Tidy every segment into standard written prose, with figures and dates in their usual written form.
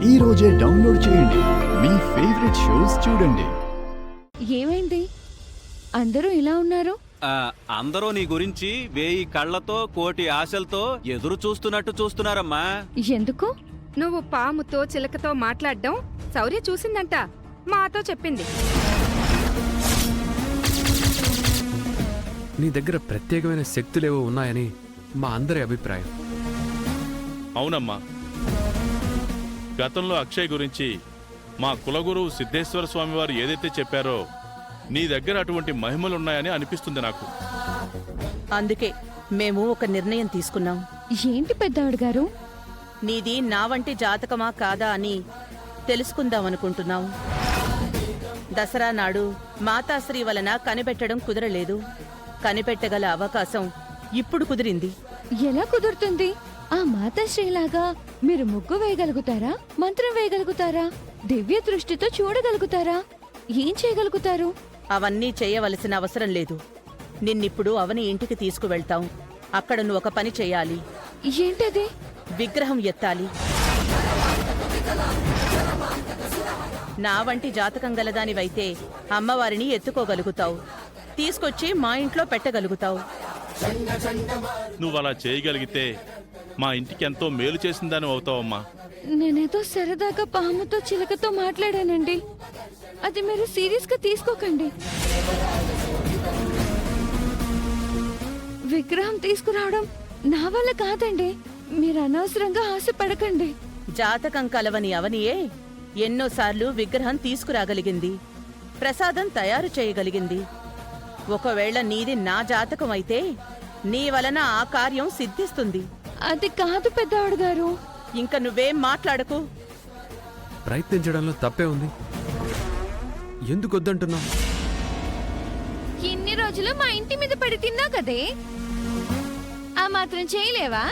ఈ రోజే డౌన్లోడ్ చేయండి. మీ ఫేవరెట్ షోస్ చూడండి. ఏమైంది? అందరూ ఇలా ఉన్నారు? అందరూ నీ గురించి 1000 కళ్ళతో 1,000,000 ఆశలతో ఎదురు చూస్తున్నట్టు చూస్తున్నారమ్మా. ఎందుకు? నువ్వు పాముతో చిలకతో మాట్లాడడం శౌర్య చూసిందంట, మాతో చెప్పింది. నీ దగ్గర ప్రత్యేకమైన శక్తులేవో ఉన్నాయని మా అందరి అభిప్రాయం. అవునమ్మా, గతంలో అక్షయ్ గురించి మా కులగురువు సిద్ధేశ్వర స్వామి వారు ఏదైతే చెప్పారో నీ దగ్గర అటువంటి మహిమలున్నాయని అనిపిస్తుంది నాకు. అందుకే మేము ఒక నిర్ణయం తీసుకున్నాం. ఏంటి పెద్దవాడు గారు? నీది నా వంటి జాతకమా కాదా అని తెలుసుకుందామనుకుంటున్నాం. దసరా నాడు మాతాశ్రీ వలన కనిపెట్టడం కుదరలేదు. కనిపెట్టగల అవకాశం ఇప్పుడు కుదిరింది. ఎలా కుదురుతుంది? ఆ మాతాశ్రీలాగా మీరు ముగ్గు వేయగలుగుతారా? మంత్రం వేయగలుగుతారా? దివ్య దృష్టితో చూడగలుగుతారా? ఏం చేయగలుగుతారు? అవన్నీ చేయవలసిన అవసరం లేదు. నిన్నిప్పుడు అవని ఇంటికి తీసుకువెళ్తాం. అక్కడ నువ్వు ఒక పని చేయాలి. ఏంటది? విగ్రహం ఎత్తాలి. నా వంటి జాతకం గలదానివైతే అమ్మవారిని ఎత్తుకోగలుగుతావు. తీసుకొచ్చి మా ఇంట్లో పెట్టగలుగుతావు. నువ్వలా చేయగలిగితే మా ఇంటికి ఎంతో మేలు చేసిందని అవుతావమ్మా. నేనేదో సరదాగా పాముతో చిలకతో మాట్లాడానండి. అది మీరు సీరియస్ గా తీసుకోకండి. విగ్రహం తీసుకురావడం నా వల్ల కాదండి. మీరు అనవసరంగా ఆశపడకండి. జాతకం కలవని అవనియే ఎన్నోసార్లు విగ్రహం తీసుకురాగలిగింది, ప్రసాదం తయారు చేయగలిగింది. ఒకవేళ నీది నా జాతకం అయితే నీ వలన ఆ కార్యం సిద్ధిస్తుంది. అది కాదు పెద్దవాడు గారు. ఇంక నువ్వేం మాట్లాడకు. ప్రయత్నించడంలో తప్పే ఉంది. ఎందుకు వద్దంటున్నావు? ఇన్ని రోజులు మా ఇంటి మీద పడి తిన్నా కదే, ఆ మాత్రం చేయలేవా?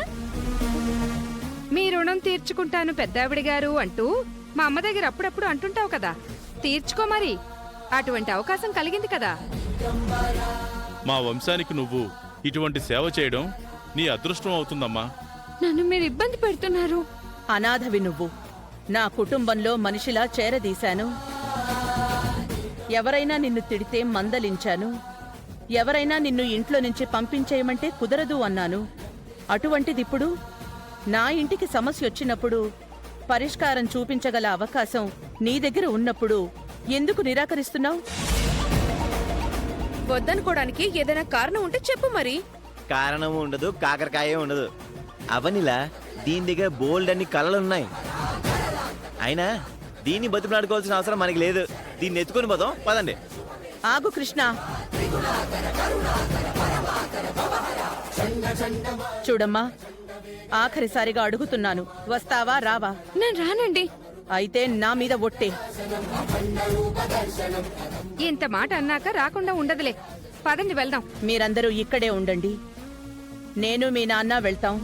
మీ రుణం తీర్చుకుంటాను పెద్దావిడి గారు అంటూ మా అమ్మ దగ్గర అప్పుడప్పుడు అంటుంటావు కదా, తీర్చుకో మరి. అటువంటి అవకాశం కలిగింది కదా. మా వంశానికి నువ్వు ఇటువంటి సేవ చేయడం నీ అదృష్టం అవుతుందమ్మా. నన్ను మీరు ఇబ్బంది పెడుతున్నారు. అనాథవి నువ్వు. నా కుటుంబంలో మనిషిలా చేరదీశాను. ఎవరైనా నిన్ను తిడితే మందలించాను. ఎవరైనా నిన్ను ఇంట్లో నుంచి పంపించేయమంటే కుదరదు అన్నాను. అటువంటిదిప్పుడు నా ఇంటికి సమస్య వచ్చినప్పుడు పరిష్కారం చూపించగల అవకాశం నీ దగ్గర ఉన్నప్పుడు ఎందుకు నిరాకరిస్తున్నావు? వద్దనుకోవడానికి ఏదైనా కారణం ఉంటే చెప్పు మరి. కారణం ఉండదు, కాకరకాయ ఉండదు. అవనిలా దీని దగ్గర బోల్డ్ అన్ని కళలున్నాయి. అయినా దీన్ని బతిమలాడుకోవాల్సిన అవసరం మనకి లేదు. దీన్ని ఎత్తుకొని పోదాం, పదండి. ఆగు కృష్ణ. చూడమ్మా, ఆఖరిసారిగా అడుగుతున్నాను, వస్తావా రావా? నేను రానండి. అయితే నా మీద ఒట్టే. ఇంత మాట అన్నాక రాకుండా ఉండదులే. పదండి వెళ్దాం. మీరందరూ ఇక్కడే ఉండండి. నేను మీ నాన్న వెళ్తాం.